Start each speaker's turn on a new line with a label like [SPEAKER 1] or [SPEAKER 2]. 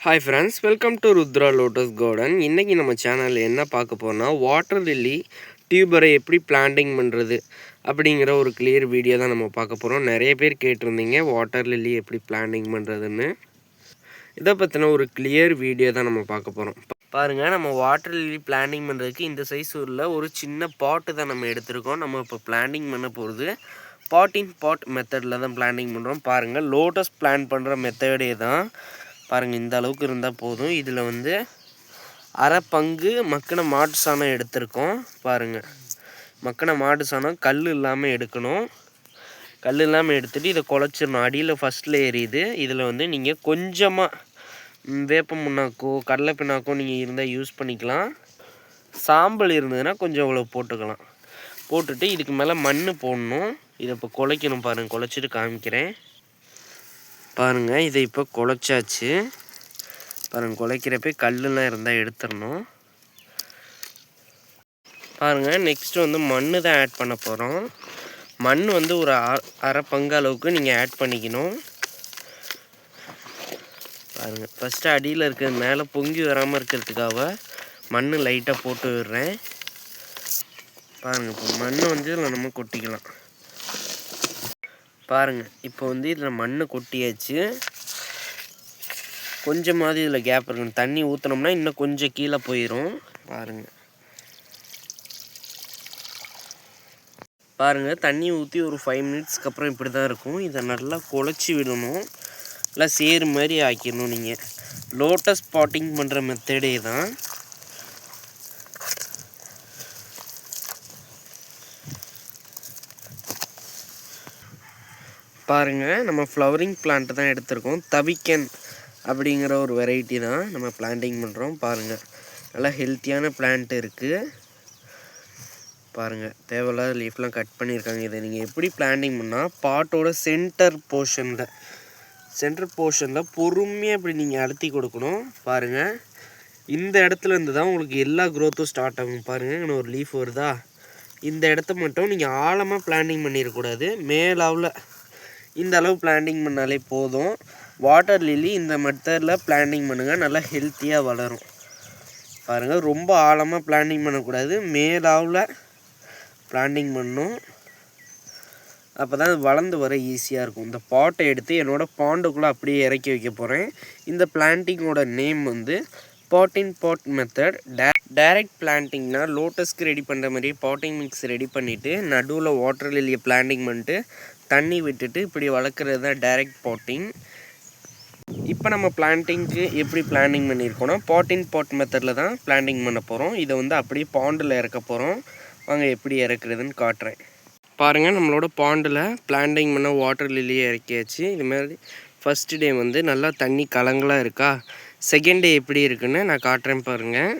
[SPEAKER 1] Hi friends, welcome to Rudra Lotus Garden. இன்னைக்கு நம்ம சேனல்ல என்ன பார்க்க போறோம்னா வாட்டர் லில்லி டியூபரை எப்படி பிளான்டிங் பண்றது அப்படிங்கற ஒரு கிளியர் வீடியோ தான் நம்ம பார்க்க போறோம். நிறைய பேர் கேட்டிருந்தீங்க வாட்டர் லில்லி எப்படி பிளான்டிங் பண்றதுன்னு. இத பத்தின ஒரு கிளியர் வீடியோ தான் நம்ம பார்க்க போறோம். பாருங்க, நம்ம வாட்டர் லில்லி பிளான்டிங் பண்றதுக்கு இந்த சைஸ் உள்ள ஒரு சின்ன பாட் தான் நம்ம எடுத்துறோம். நம்ம இப்ப பிளான்டிங் பண்ண போறது பாட் இன் பாட் மெத்தட்ல தான் பிளான்டிங் பண்றோம். பாருங்க, லோட்டஸ் பிளான் பண்ற மெத்தடே தான். பாருங்க, இந்த அளவுக்கு இருந்தால் போதும். இதில் வந்து அரை பங்கு மக்கின மாட்டு சாணம் எடுத்திருக்கோம். பாருங்கள், மக்கின மாட்டு சாணம் கல் இல்லாமல் எடுக்கணும். கல் இல்லாமல் எடுத்துகிட்டு இதை குழச்சிடணும். அடியில் ஃபஸ்ட்டில் எரியுது. இதில் வந்து நீங்கள் கொஞ்சமாக வேப்ப முன்னாக்கோ கடலை பின்னாக்கோ நீங்கள் இருந்தால் யூஸ் பண்ணிக்கலாம். சாம்பல் இருந்ததுன்னா கொஞ்சம் இவ்வளோ போட்டுக்கலாம். போட்டுட்டு இதுக்கு மேலே மண் போடணும். இதை இப்போ குழைக்கணும். பாருங்கள், குழைச்சிட்டு காமிக்கிறேன். பாருங்கள், இதை இப்போ குழைச்சாச்சு. பாருங்கள், குழைக்கிறப்ப கல்லுலாம் இருந்தால் எடுத்துடணும். பாருங்கள், நெக்ஸ்ட்டு வந்து மண் தான் ஆட் பண்ண போகிறோம். மண் வந்து ஒரு அரை பங்கு அளவுக்கு நீங்கள் ஆட் பண்ணிக்கணும். பாருங்கள், ஃபஸ்ட்டு அடியில் இருக்கிறது மேலே பொங்கி வராமல் இருக்கிறதுக்காக மண் லைட்டாக போட்டு விடுறேன். பாருங்கள், இப்போ மண் வந்து இதில் நம்ம கொட்டிக்கலாம். பாருங்கள், இப்போ வந்து இதில் மண் கொட்டியாச்சு. கொஞ்சமாவது இதில் கேப் இருக்கணும். தண்ணி ஊற்றினோம்னா இன்னும் கொஞ்சம் கீழே போயிடும். பாருங்கள், தண்ணி ஊற்றி ஒரு 5 மினிட்ஸ்க்கு அப்புறம் இப்படி தான் இருக்கும். இதை நல்லா குழச்சி விடணும். நல்லா சேரு மாதிரி ஆக்கிடணும். நீங்கள் லோட்டஸ் பாட்டிங் பண்ணுற மெத்தடே தான். பாருங்கள், நம்ம ஃப்ளவரிங் பிளான்ட் தான் எடுத்திருக்கோம். தவிக்கன் அப்படிங்கிற ஒரு வெரைட்டி தான் நம்ம பிளான்டிங் பண்ணுறோம். பாருங்கள், நல்லா ஹெல்த்தியான பிளான்ட் இருக்குது. பாருங்கள், தேவையில்லாத லீஃப்லாம் கட் பண்ணியிருக்காங்க. இதை நீங்கள் எப்படி பிளான்டிங் பண்ணால் பாட்டோட சென்டர் போர்ஷனில் பொறுமையாக இப்படி நீங்கள் அழுத்தி கொடுக்கணும். பாருங்கள், இந்த இடத்துல இருந்து தான் உங்களுக்கு எல்லா க்ரோத்தும் ஸ்டார்ட் ஆகும். பாருங்கள், இங்கே ஒரு லீஃப் வருதா, இந்த இடத்த மட்டும் நீங்கள் ஆழமாக பிளான்டிங் பண்ணிடக்கூடாது. மேலாவில் இந்த அளவு பிளான்டிங் பண்ணாலே போதும். வாட்டர் லில்லி இந்த மெத்தடில் பிளான்டிங் பண்ணுங்கள், நல்லா ஹெல்த்தியாக வளரும். பாருங்கள், ரொம்ப ஆழமாக பிளான்டிங் பண்ணக்கூடாது, மேலாவில் பிளான்டிங் பண்ணணும். அப்போ தான் வளர்ந்து வர ஈஸியாக இருக்கும். இந்த பாட்டை எடுத்து என்னோடய பாண்டுக்குள்ளே அப்படியே இறக்கி வைக்க போகிறேன். இந்த பிளான்டிங்கோட நேம் வந்து பாட் இன் பாட் மெத்தட். டைரக்ட் பிளான்டிங்னா லோட்டஸ்க்கு ரெடி பண்ணுற மாதிரி பாட்டிங் மிக்ஸ் ரெடி பண்ணிவிட்டு நடுவில் வாட்டர் லில்லியை பிளான்டிங் பண்ணிட்டு தண்ணி விட்டுட்டு இப்படி வளர்க்குறது தான் டைரக்ட் பாட்டிங். இப்போ நம்ம பிளான்டிங்க்கு எப்படி பிளான்டிங் பண்ணியிருக்கோன்னா பாட் இன் பாட் மெத்தடில் தான் பிளான்டிங் பண்ண போகிறோம். இதை வந்து அப்படியே பாண்டில் இறக்க போகிறோம். வாங்க எப்படி இறக்குறதுன்னு காட்டுறேன். பாருங்கள், நம்மளோட பாண்டில் பிளான்டிங் பண்ண வாட்டர் லில்லியை இறக்கியாச்சு. இதுமாதிரி ஃபஸ்ட்டு டே வந்து நல்லா தண்ணி கலங்களாக இருக்கா, செகண்ட் டே எப்படி இருக்குன்னு நான் காட்டுறேன். பாருங்கள்,